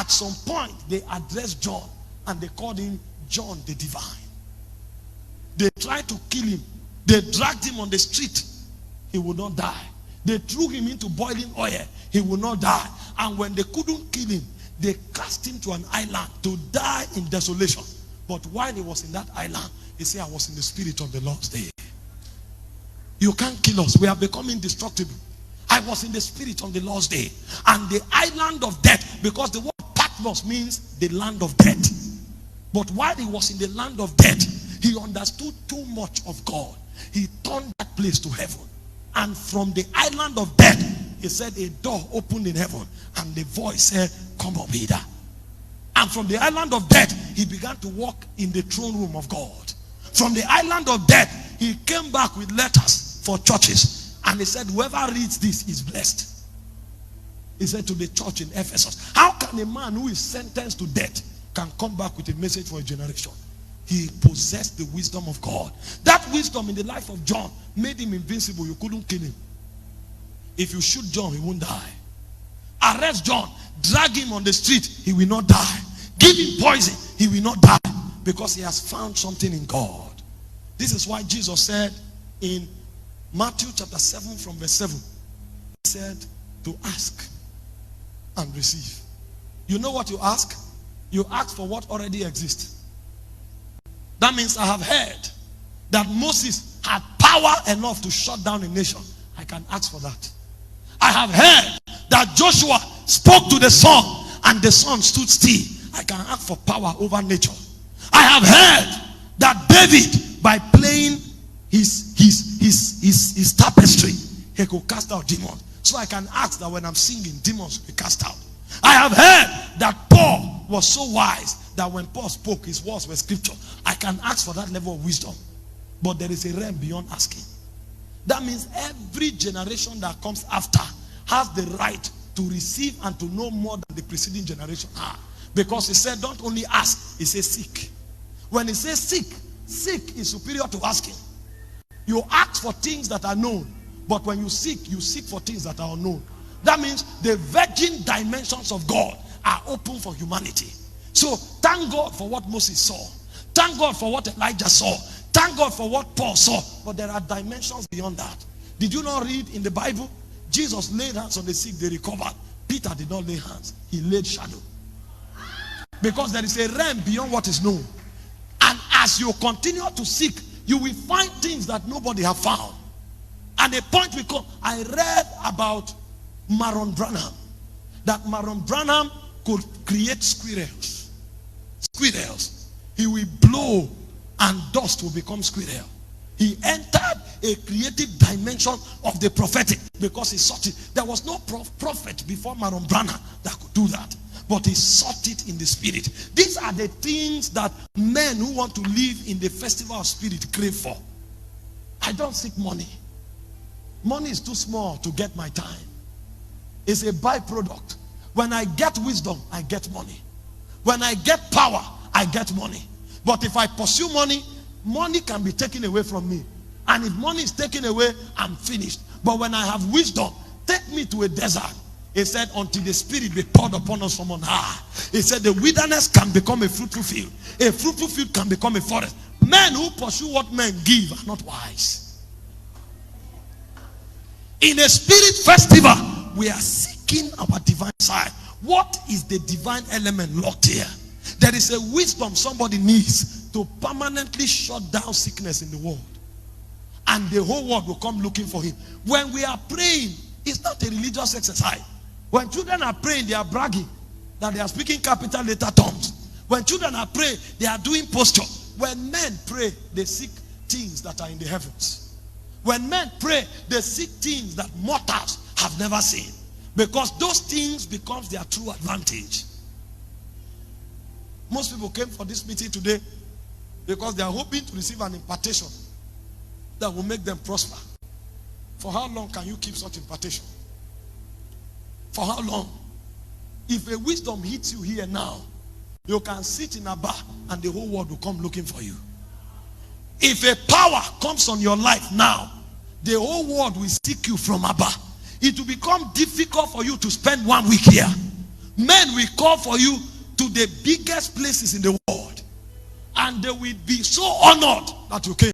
At some point, they addressed John and they called him John the Divine. They tried to kill him. They dragged him on the street. He would not die. They threw him into boiling oil. He would not die. And when they couldn't kill him, they cast him to an island to die in desolation. But while he was in that island, he said, I was in the spirit on the Lord's day. You can't kill us. We are becoming indestructible. I was in the spirit on the Lord's day. And the island of death, because the word Patmos means the land of death. But while he was in the land of death, he understood too much of God. He turned that place to heaven. And from the island of death, he said a door opened in heaven. And the voice said, come up hither. And from the island of death, he began to walk in the throne room of God. From the island of death, he came back with letters for churches. And he said, whoever reads this is blessed. He said to the church in Ephesus, how can a man who is sentenced to death can come back with a message for a generation? He possessed the wisdom of God. That wisdom in the life of John made him invincible. You couldn't kill him. If you shoot John, he won't die. Arrest John, drag him on the street, he will not die. Give him poison, he will not die. Because he has found something in God. This is why Jesus said in Matthew chapter 7 from verse 7, he said to ask and receive. You know what you ask? You ask for what already exists. That means I have heard that Moses had power enough to shut down a nation. I can ask for that. I have heard that Joshua spoke to the sun and the sun stood still. I can ask for power over nature. I have heard that David, by playing his tapestry, he could cast out demons. So I can ask that when I'm singing, demons will be cast out. I have heard that Paul was so wise that when Paul spoke, his words were scripture. I can ask for that level of wisdom. But there is a realm beyond asking. That means every generation that comes after has the right to receive and to know more than the preceding generation had. Because he said, don't only ask, he says seek. When he says seek, seek is superior to asking. You ask for things that are known. But when you seek for things that are unknown. That means the virgin dimensions of God are open for humanity. So thank God for what Moses saw. Thank God for what Elijah saw. Thank God for what Paul saw. But there are dimensions beyond that. Did you not read in the Bible? Jesus laid hands on the sick, they recovered. Peter did not lay hands. He laid shadow. Because there is a realm beyond what is known. And as you continue to seek, you will find things that nobody have found. And a point will come. I read about Maron Branham. That Maron Branham could create squirrels. Squirrels. He will blow and dust will become squirrel. He entered a creative dimension of the prophetic because he sought it. There was no prophet before Maron Branham that could do that. But he sought it in the spirit. These are the things that men who want to live in the festival of spirit crave for. I don't seek money. Money is too small to get my time. It's a byproduct. When I get wisdom, I get money. When I get power, I get money. But if I pursue money, money can be taken away from me. And if money is taken away, I'm finished. But when I have wisdom, take me to a desert. He said, until the spirit be poured upon us from on high. He said, the wilderness can become a fruitful field. A fruitful field can become a forest. Men who pursue what men give are not wise. In a spirit festival, we are seeking our divine side. What is the divine element locked here? There is a wisdom somebody needs to permanently shut down sickness in the world. And the whole world will come looking for him. When we are praying, it's not a religious exercise. When children are praying, they are bragging that they are speaking capital letter tongues. When children are praying, they are doing posture. When men pray, they seek things that are in the heavens. When men pray, they seek things that mortals have never seen. Because those things becomes their true advantage. Most people came for this meeting today because they are hoping to receive an impartation that will make them prosper. For how long can you keep such impartation? For how long? If a wisdom hits you here now, you can sit in a bar and the whole world will come looking for you. If a power comes on your life now, the whole world will seek you from a bar. It will become difficult for you to spend 1 week here. Men will call for you to the biggest places in the world, and they will be so honored that you came.